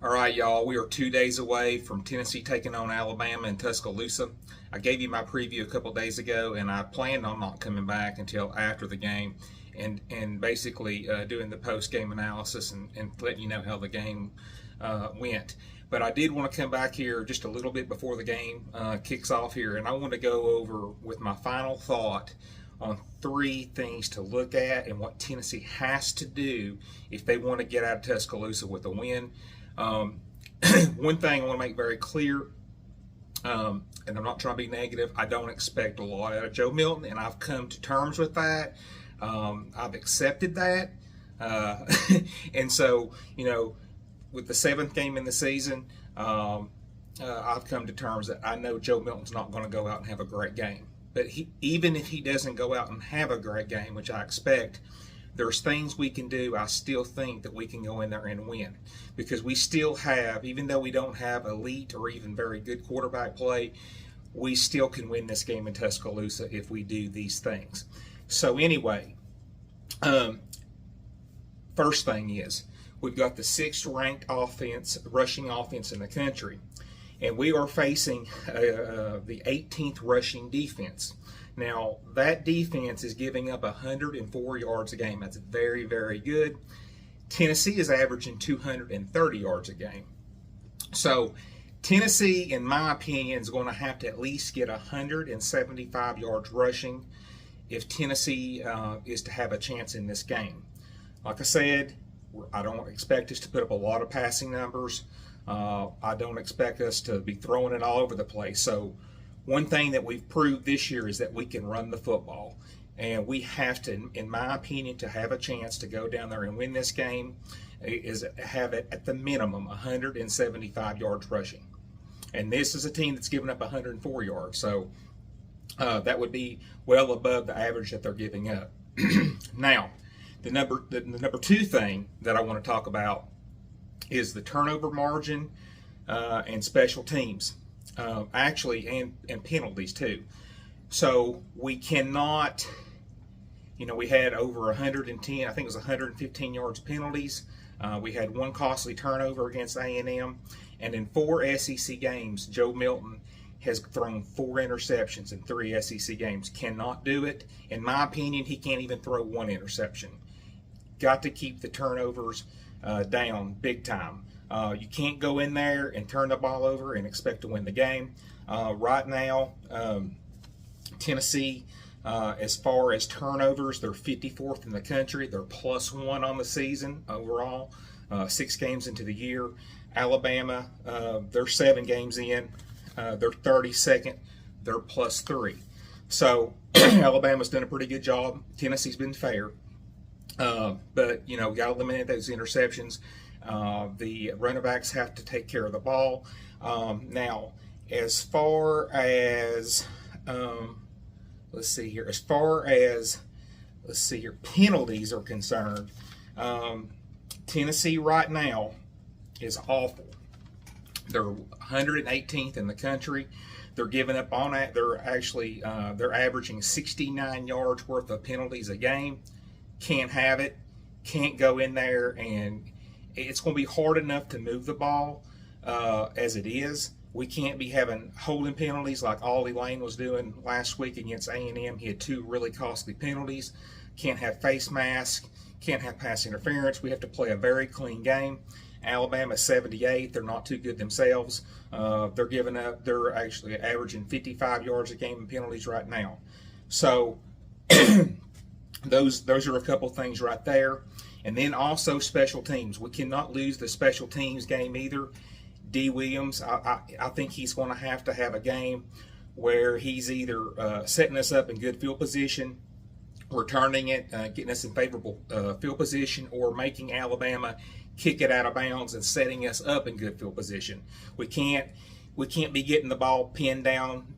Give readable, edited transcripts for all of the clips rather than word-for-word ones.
All right, y'all, we are 2 days away from Tennessee taking on Alabama in Tuscaloosa. I gave you my preview a couple days ago, and I planned on not coming back until after the game and basically doing the post-game analysis and letting you know how the game went. But I did want to come back here just a little bit before the game kicks off here, and I want to go over with my final thought on 3 things to look at and what Tennessee has to do if they want to get out of Tuscaloosa with a win. One thing I want to make very clear, and I'm not trying to be negative, I don't expect a lot out of Joe Milton, and I've come to terms with that. I've accepted that. And so, with the 7th game in the season, I've come to terms that I know Joe Milton's not going to go out and have a great game. But even if he doesn't go out and have a great game, which I expect, there's things we can do. I still think that we can go in there and win, because we still have, even though we don't have elite or even very good quarterback play, we still can win this game in Tuscaloosa if we do these things. So anyway, first thing is we've got the 6th ranked rushing offense in the country, and we are facing the 18th rushing defense. Now, that defense is giving up 104 yards a game. That's very, very good. Tennessee is averaging 230 yards a game. So, Tennessee, in my opinion, is going to have to at least get 175 yards rushing if Tennessee is to have a chance in this game. Like I said, I don't expect us to put up a lot of passing numbers. I don't expect us to be throwing it all over the place. So, one thing that we've proved this year is that we can run the football. And we have to, in my opinion, to have a chance to go down there and win this game, is have it at the minimum 175 yards rushing. And this is a team that's given up 104 yards. So that would be well above the average that they're giving up. Now, the number 2 thing that I want to talk about is the turnover margin and special teams. Actually, and penalties too. So we cannot, we had over 110, I think it was 115 yards penalties. We had 1 costly turnover against A&M, and in 4 SEC games, Joe Milton has thrown 4 interceptions in 3 SEC games. Cannot do it. In my opinion, he can't even throw 1 interception. Got to keep the turnovers down big time. You can't go in there and turn the ball over and expect to win the game. Right now, Tennessee, as far as turnovers, they're 54th in the country. They're +1 on the season overall, 6 games into the year. Alabama, they're 7 games in. They're 32nd. They're +3. So Alabama's done a pretty good job. Tennessee's been fair. But, we got to eliminate those interceptions. The running backs have to take care of the ball. Now, as far as penalties are concerned, Tennessee right now is awful. They're 118th in the country. They're giving up on that. They're averaging 69 yards worth of penalties a game. Can't have it. Can't go in there, and it's going to be hard enough to move the ball as it is. We can't be having holding penalties like Ollie Lane was doing last week against A&M. He had 2 really costly penalties. Can't have face mask. Can't have pass interference. We have to play a very clean game. Alabama 78. They're not too good themselves. They're actually averaging 55 yards a game in penalties right now. So those are a couple things right there. And then also special teams. We cannot lose the special teams game either. D. Williams, I think he's going to have a game where he's either setting us up in good field position, returning it, getting us in favorable field position, or making Alabama kick it out of bounds and setting us up in good field position. We can't be getting the ball pinned down,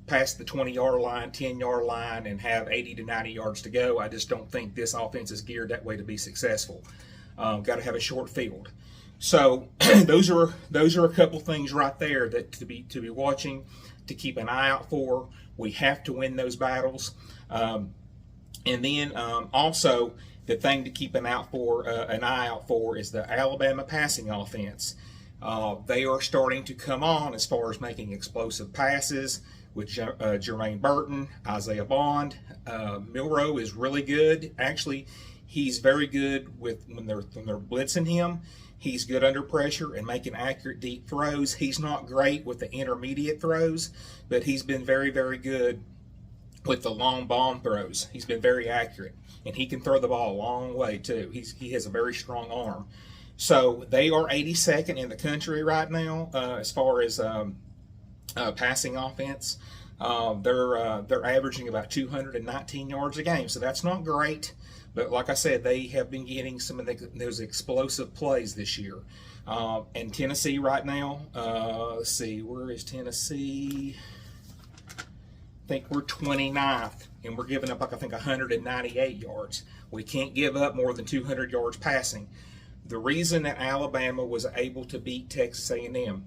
past the 20-yard line, 10-yard line, and have 80 to 90 yards to go. I just don't think this offense is geared that way to be successful. Got to have a short field. So those are a couple things right there that to be watching, to keep an eye out for. We have to win those battles. And then also the thing to keep an eye out for is the Alabama passing offense. They are starting to come on as far as making explosive passes with Jermaine Burton, Isaiah Bond. Milroe is really good. Actually, he's very good with when they're blitzing him. He's good under pressure and making accurate deep throws. He's not great with the intermediate throws, but he's been very, very good with the long bomb throws. He's been very accurate, and he can throw the ball a long way too. He has a very strong arm. So they are 82nd in the country right now as far as passing offense. They're averaging about 219 yards a game, so that's not great. But like I said, they have been getting some of those explosive plays this year. And Tennessee right now, let's see, where is Tennessee? I think we're 29th, and we're giving up, like, I think 198 yards. We can't give up more than 200 yards passing. The reason that Alabama was able to beat Texas A&M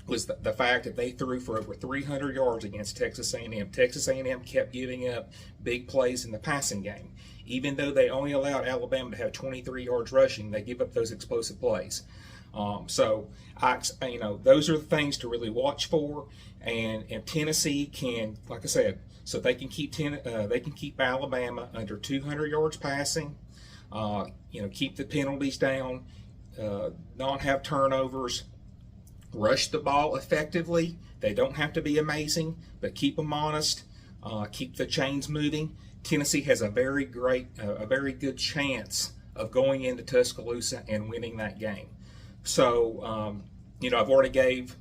was the fact that they threw for over 300 yards against Texas A&M. Texas A&M kept giving up big plays in the passing game. Even though they only allowed Alabama to have 23 yards rushing, they give up those explosive plays. So those are the things to really watch for. And Tennessee can, like I said, so they can keep Alabama under 200 yards passing. Keep the penalties down, not have turnovers, rush the ball effectively. They don't have to be amazing, but keep them honest, keep the chains moving. Tennessee has a very good chance of going into Tuscaloosa and winning that game. So, I've already gave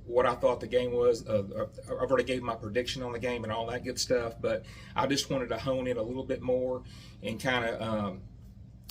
what I thought the game was. I've already gave my prediction on the game and all that good stuff, but I just wanted to hone in a little bit more and kind of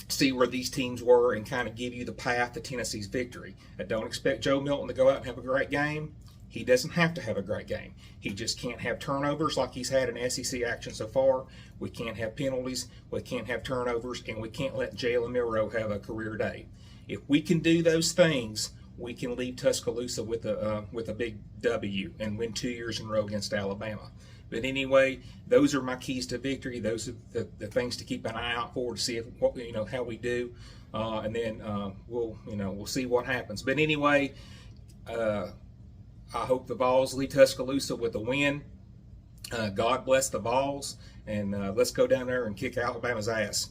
see where these teams were and kind of give you the path to Tennessee's victory. I don't expect Joe Milton to go out and have a great game. He doesn't have to have a great game. He just can't have turnovers like he's had in SEC action so far. We can't have penalties. We can't have turnovers, and we can't let Jalen Milroe have a career day. If we can do those things, we can leave Tuscaloosa with a big W and win 2 years in a row against Alabama. But anyway, those are my keys to victory. Those are the things to keep an eye out for to see how we do, and then we'll see what happens. But anyway, I hope the Vols lead Tuscaloosa with a win. God bless the Vols, and let's go down there and kick Alabama's ass.